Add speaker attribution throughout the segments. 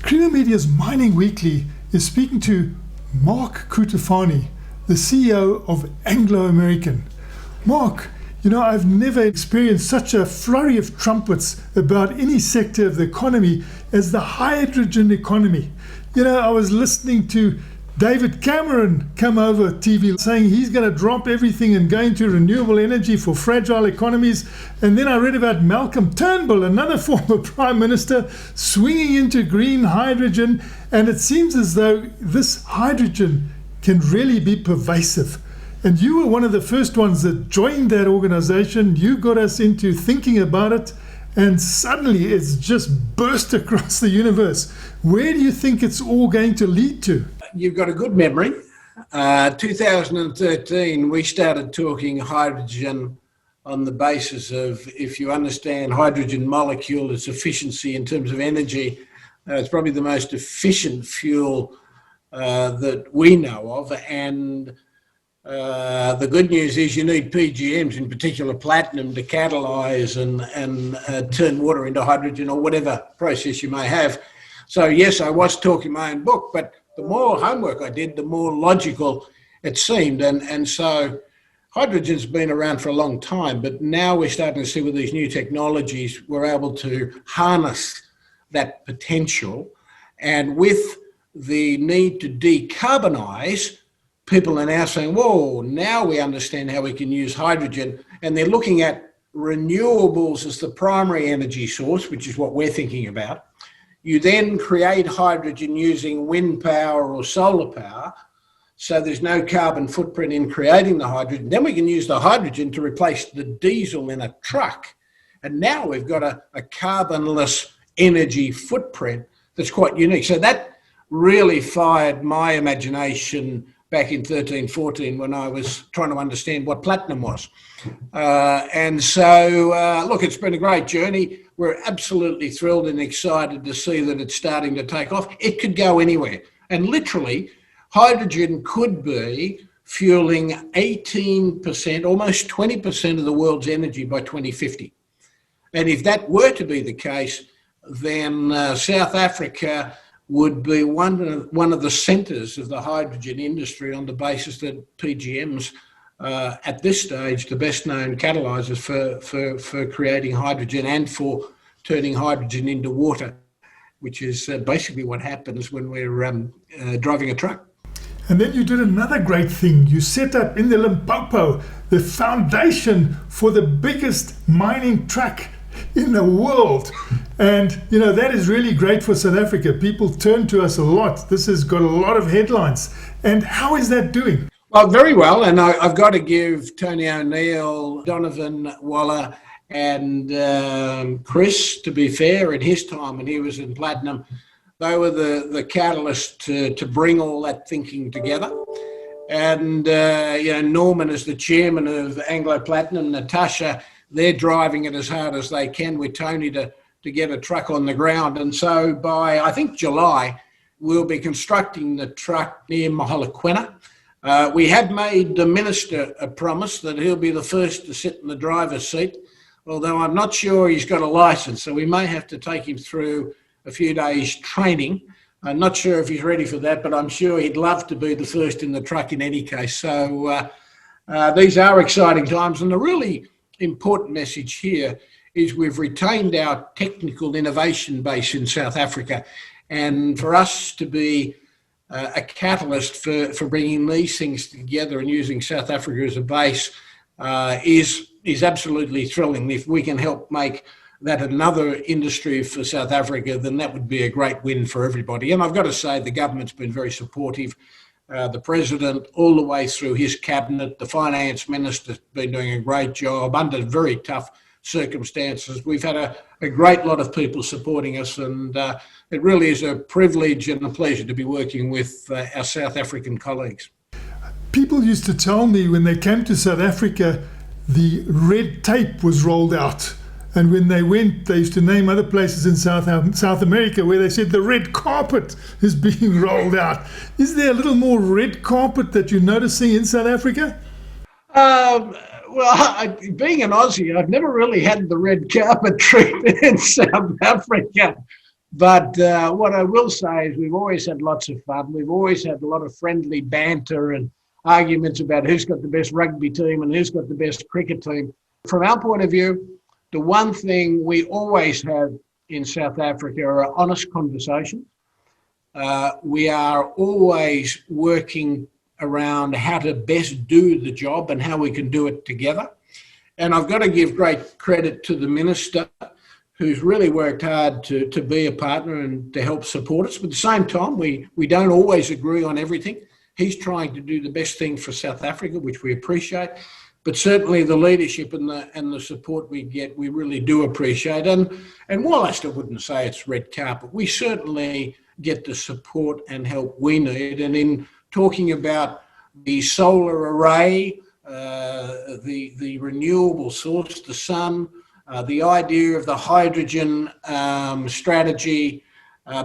Speaker 1: Creamer Media's Mining Weekly is speaking to Mark Cutifani, the CEO of Anglo American. Mark, I've never experienced such a flurry of trumpets about any sector of the economy as the hydrogen economy. I was listening to David Cameron come over TV saying he's going to drop everything and go into renewable energy for fragile economies. And then I read about Malcolm Turnbull, another former prime minister, swinging into green hydrogen. And it seems as though this hydrogen can really be pervasive. And you were one of the first ones that joined that organization. You got us into thinking about it. And suddenly it's just burst across the universe. Where do you think it's all going to lead to?
Speaker 2: You've got a good memory. 2013, we started talking hydrogen on the basis of, if you understand hydrogen molecule, its efficiency in terms of energy, it's probably the most efficient fuel that we know of. And the good news is you need PGMs, in particular platinum, to catalyse and turn water into hydrogen or whatever process you may have. So yes, I was talking my own book, but the more homework I did, the more logical it seemed. And so hydrogen's been around for a long time, but now we're starting to see with these new technologies, we're able to harness that potential. And with the need to decarbonise, people are now saying, whoa, now we understand how we can use hydrogen. And they're looking at renewables as the primary energy source, which is what we're thinking about. You then create hydrogen using wind power or solar power, so there's no carbon footprint in creating the hydrogen. Then we can use the hydrogen to replace the diesel in a truck. And now we've got a carbonless energy footprint that's quite unique. So that really fired my imagination back in 13-14 when I was trying to understand what platinum was. Look, it's been a great journey. We're absolutely thrilled and excited to see that it's starting to take off. It could go anywhere. And literally, hydrogen could be fueling 18%, almost 20% of the world's energy by 2050. And if that were to be the case, then South Africa would be one of the centres of the hydrogen industry on the basis that PGMs, at this stage, the best known catalysers for creating hydrogen and for turning hydrogen into water, which is basically what happens when we're driving a truck.
Speaker 1: And then you did another great thing. You set up in the Limpopo the foundation for the biggest mining track in the world. And, that is really great for South Africa. People turn to us a lot. This has got a lot of headlines. And how is that doing?
Speaker 2: Well, very well. And I've got to give Tony O'Neill, Donovan Waller and Chris, to be fair, in his time when he was in Platinum, they were the catalyst to bring all that thinking together. And, Norman is the chairman of Anglo Platinum, Natasha, they're driving it as hard as they can with Tony to get a truck on the ground. And so by, I think, July, we'll be constructing the truck near Mogalakwena. We have made the minister a promise that he'll be the first to sit in the driver's seat, although I'm not sure he's got a licence, so we may have to take him through a few days training. I'm not sure if he's ready for that, but I'm sure he'd love to be the first in the truck in any case. So these are exciting times, and the really important message here is we've retained our technical innovation base in South Africa, and for us to be a catalyst for bringing these things together and using South Africa as a base is absolutely thrilling. If we can help make that another industry for South Africa, then that would be a great win for everybody. And I've got to say, the government's been very supportive. The president, all the way through his cabinet, the finance minister's been doing a great job under very tough circumstances. We've had a great lot of people supporting us, and it really is a privilege and a pleasure to be working with our South African colleagues.
Speaker 1: People used to tell me when they came to South Africa, the red tape was rolled out. And when they went, they used to name other places in South America where they said the red carpet is being rolled out. Is there a little more red carpet that you're noticing in South Africa?
Speaker 2: Being an Aussie, I've never really had the red carpet treatment in South Africa. But what I will say is we've always had lots of fun. We've always had a lot of friendly banter and arguments about who's got the best rugby team and who's got the best cricket team. From our point of view, the one thing we always have in South Africa are honest conversations. We are always working around how to best do the job and how we can do it together. And I've got to give great credit to the Minister, who's really worked hard to be a partner and to help support us. But at the same time, we don't always agree on everything. He's trying to do the best thing for South Africa, which we appreciate. But certainly the leadership and the support we get, we really do appreciate. And whilst I wouldn't say it's red carpet, we certainly get the support and help we need. And in talking about the solar array, the renewable source, the sun, the idea of the hydrogen strategy,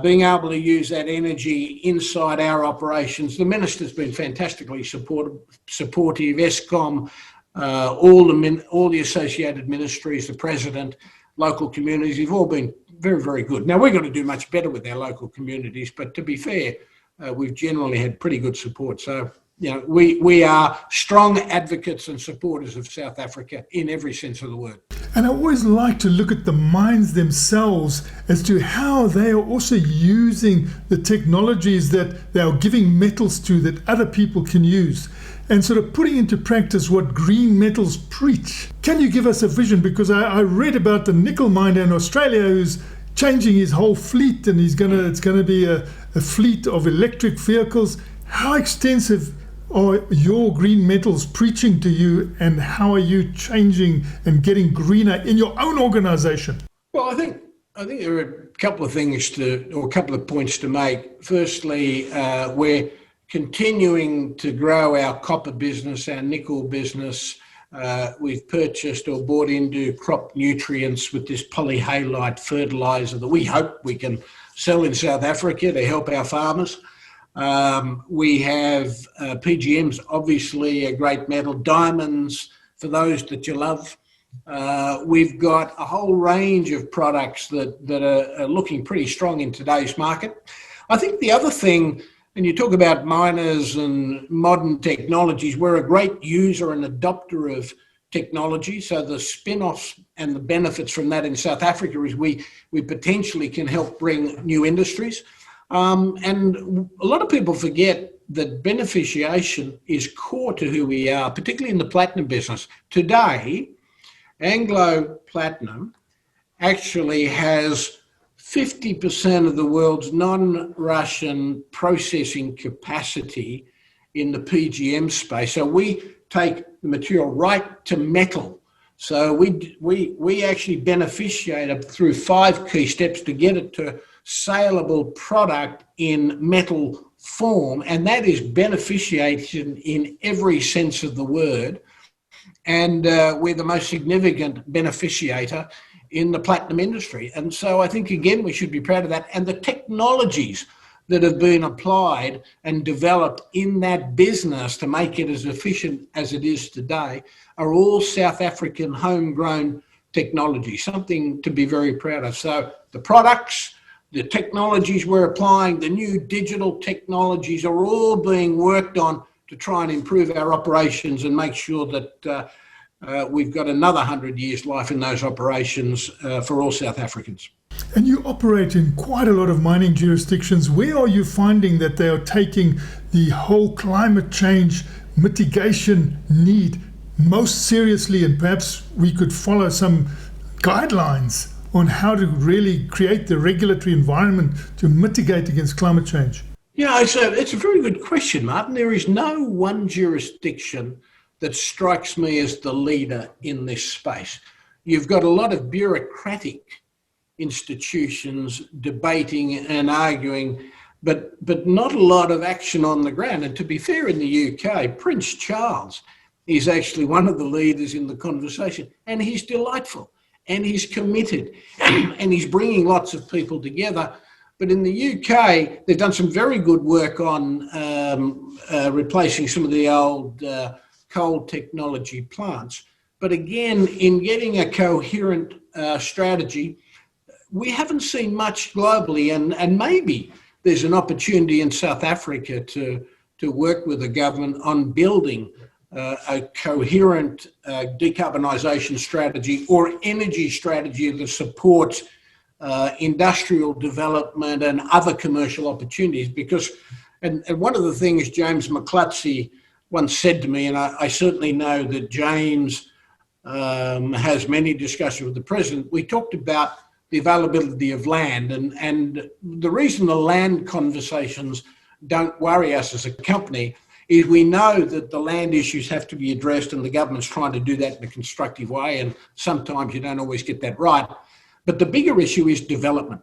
Speaker 2: being able to use that energy inside our operations. The Minister's been fantastically supportive, Eskom, all the associated ministries, the President, local communities, have all been very, very good. Now, we're going to do much better with our local communities, but to be fair, we've generally had pretty good support. So, you know, we are strong advocates and supporters of South Africa in every sense of the word.
Speaker 1: And I always like to look at the mines themselves as to how they are also using the technologies that they are giving metals to that other people can use, and sort of putting into practice what green metals preach. Can you give us a vision? Because I read about the nickel miner in Australia who's changing his whole fleet, and it's going to be a fleet of electric vehicles. How extensive are your green metals preaching to you, and how are you changing and getting greener in your own organization?
Speaker 2: Well, I think there are a couple of things or a couple of points to make. Firstly, we're continuing to grow our copper business, our nickel business. We've purchased or bought into crop nutrients with this polyhalite fertilizer that we hope we can sell in South Africa to help our farmers. We have PGMs, obviously a great metal, diamonds for those that you love. We've got a whole range of products that are looking pretty strong in today's market. I think the other thing, and you talk about miners and modern technologies, we're a great user and adopter of technology. So the spin-offs and the benefits from that in South Africa is we potentially can help bring new industries. And a lot of people forget that beneficiation is core to who we are, particularly in the platinum business. Today, Anglo Platinum actually has 50% of the world's non-Russian processing capacity in the PGM space. So we take the material right to metal. So we actually beneficiate through 5 key steps to get it to saleable product in metal form, and that is beneficiation in every sense of the word. And we're the most significant beneficiator in the platinum industry. And so I think, again, we should be proud of that. And the technologies that have been applied and developed in that business to make it as efficient as it is today are all South African homegrown technology, something to be very proud of. So the products, the technologies we're applying, the new digital technologies are all being worked on to try and improve our operations and make sure that we've got another 100 years life in those operations for all South Africans.
Speaker 1: And you operate in quite a lot of mining jurisdictions. Where are you finding that they are taking the whole climate change mitigation need most seriously, and perhaps we could follow some guidelines on how to really create the regulatory environment to mitigate against climate change?
Speaker 2: Yeah, it's a very good question, Martin. There is no one jurisdiction that strikes me as the leader in this space. You've got a lot of bureaucratic institutions debating and arguing, but not a lot of action on the ground. And to be fair, in the UK, Prince Charles is actually one of the leaders in the conversation, and he's delightful. And he's committed, and he's bringing lots of people together. But in the UK, they've done some very good work on replacing some of the old coal technology plants. But again, in getting a coherent strategy, we haven't seen much globally, and maybe there's an opportunity in South Africa to work with the government on building a coherent decarbonisation strategy or energy strategy that supports industrial development and other commercial opportunities. Because, and one of the things James McCluskey once said to me, and I certainly know that James has many discussions with the president, we talked about the availability of land, and the reason the land conversations don't worry us as a company is we know that the land issues have to be addressed, and the government's trying to do that in a constructive way, and sometimes you don't always get that right. But the bigger issue is development.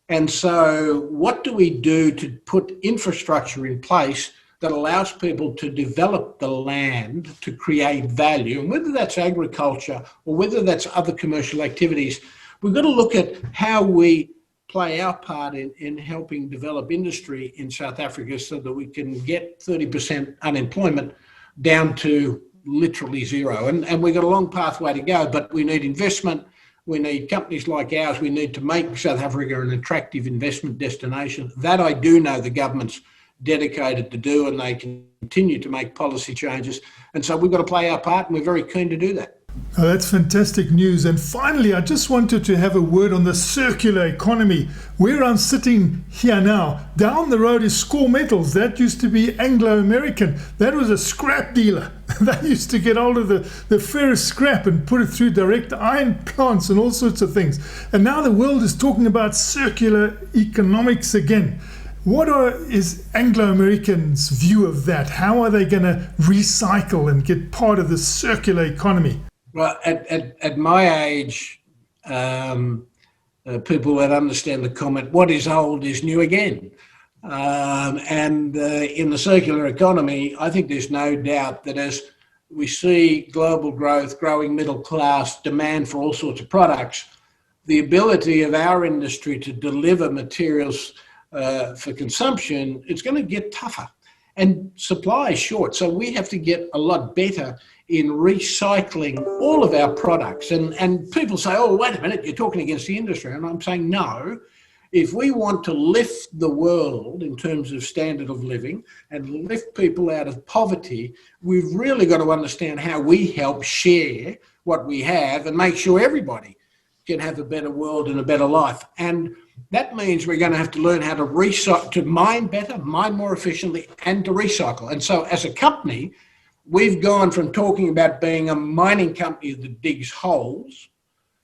Speaker 2: And so what do we do to put infrastructure in place that allows people to develop the land to create value? And whether that's agriculture or whether that's other commercial activities, we've got to look at how we play our part in helping develop industry in South Africa so that we can get 30% unemployment down to literally zero. And we've got a long pathway to go, but we need investment. We need companies like ours. We need to make South Africa an attractive investment destination. That I do know the government's dedicated to do, and they continue to make policy changes. And so we've got to play our part, and we're very keen to do that.
Speaker 1: Oh, that's fantastic news. And finally, I just wanted to have a word on the circular economy. Where I'm sitting here now, down the road is Score Metals. That used to be Anglo American. That was a scrap dealer. They used to get hold of the ferrous scrap and put it through direct iron plants and all sorts of things. And now the world is talking about circular economics again. What is Anglo American's view of that? How are they going to recycle and get part of the circular economy?
Speaker 2: Well, at my age, people would understand the comment, what is old is new again. And in the circular economy, I think there's no doubt that as we see global growth, growing middle class, demand for all sorts of products, the ability of our industry to deliver materials for consumption, it's going to get tougher. And supply is short, so we have to get a lot better in recycling all of our products. And people say, oh, wait a minute, you're talking against the industry. And I'm saying, no, if we want to lift the world in terms of standard of living and lift people out of poverty, we've really got to understand how we help share what we have and make sure everybody can have a better world and a better life. And that means we're going to have to learn how to recycle, to mine better, mine more efficiently, and to recycle. And so as a company, we've gone from talking about being a mining company that digs holes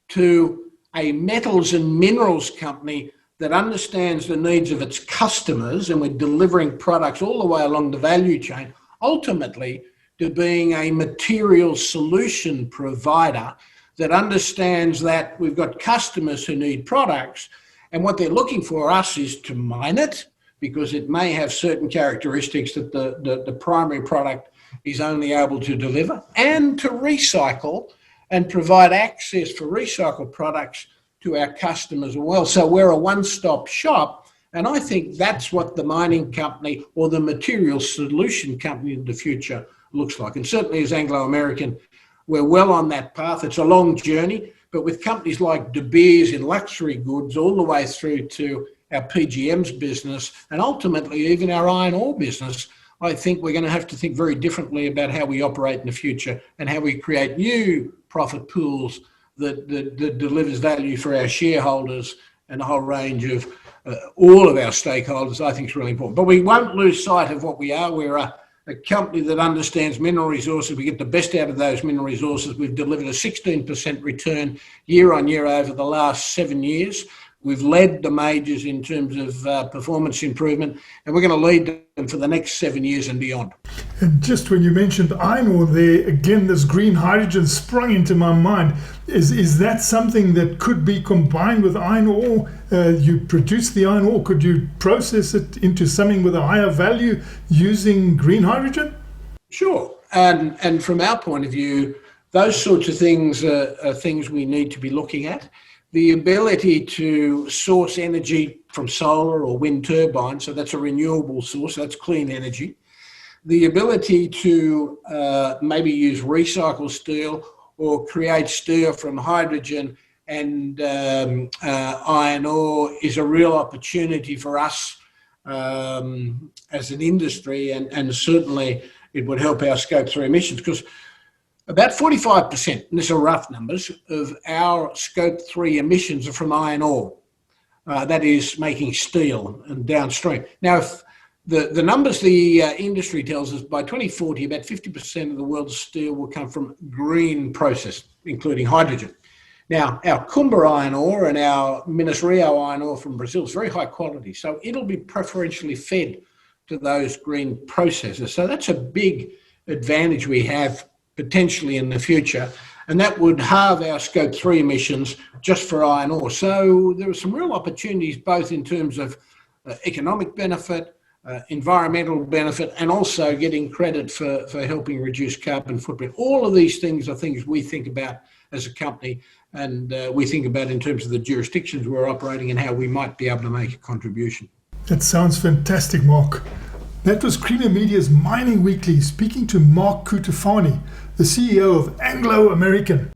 Speaker 2: to a metals and minerals company that understands the needs of its customers, and we're delivering products all the way along the value chain, ultimately to being a material solution provider that understands that we've got customers who need products, and what they're looking for us is to mine it, because it may have certain characteristics that the primary product is only able to deliver, and to recycle and provide access for recycled products to our customers as well. So we're a one-stop shop, and I think that's what the mining company or the material solution company in the future looks like. And certainly as Anglo American, we're well on that path. It's a long journey, but with companies like De Beers in luxury goods all the way through to our PGMs business and ultimately even our iron ore business, I think we're going to have to think very differently about how we operate in the future and how we create new profit pools that delivers value for our shareholders and a whole range of all of our stakeholders. I think is really important. But we won't lose sight of what we are. We're a company that understands mineral resources. We get the best out of those mineral resources. We've delivered a 16% return year on year over the last 7 years. We've led the majors in terms of performance improvement, and we're going to lead them for the next 7 years and beyond.
Speaker 1: And just when you mentioned iron ore there, again, this green hydrogen sprung into my mind. Is that something that could be combined with iron ore? You produce the iron ore, could you process it into something with a higher value using green hydrogen?
Speaker 2: Sure. And from our point of view, those sorts of things are things we need to be looking at. The ability to source energy from solar or wind turbines, so that's a renewable source, that's clean energy. The ability to maybe use recycled steel or create steel from hydrogen and iron ore is a real opportunity for us as an industry, and certainly it would help our Scope 3 emissions, because about 45%, and these are rough numbers, of our Scope 3 emissions are from iron ore. That is making steel and downstream. Now, if the numbers the industry tells us, by 2040, about 50% of the world's steel will come from green process, including hydrogen. Now, our Kumba iron ore and our Minas Rio iron ore from Brazil is very high quality, so it'll be preferentially fed to those green processes. So that's a big advantage we have potentially in the future, and that would halve our Scope 3 emissions just for iron ore. So there are some real opportunities, both in terms of economic benefit, environmental benefit, and also getting credit for helping reduce carbon footprint. All of these things are things we think about as a company, and we think about in terms of the jurisdictions we're operating and how we might be able to make a contribution.
Speaker 1: That sounds fantastic, Mark. That was Creamer Media's Mining Weekly, speaking to Mark Cutifani, the CEO of Anglo American.